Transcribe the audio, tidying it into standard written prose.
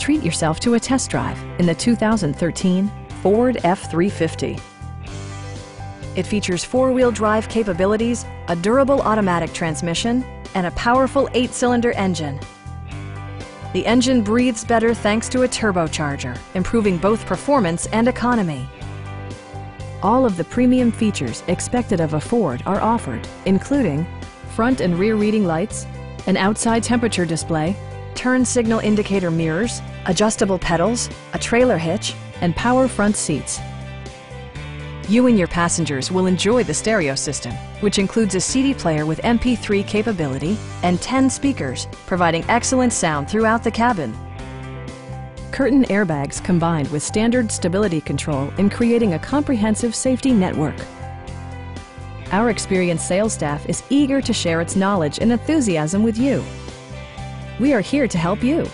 treat yourself to a test drive in the 2013 Ford F-350. It features four-wheel drive capabilities, a durable automatic transmission, and a powerful 8-cylinder engine. The engine breathes better thanks to a turbocharger, improving both performance and economy. All of the premium features expected of a Ford are offered, including front and rear reading lights, an outside temperature display, turn signal indicator mirrors, adjustable pedals, a trailer hitch, and power front seats. You and your passengers will enjoy the stereo system, which includes a CD player with MP3 capability and 10 speakers, providing excellent sound throughout the cabin. Curtain airbags combined with standard stability control in creating a comprehensive safety network. Our experienced sales staff is eager to share its knowledge and enthusiasm with you. We are here to help you.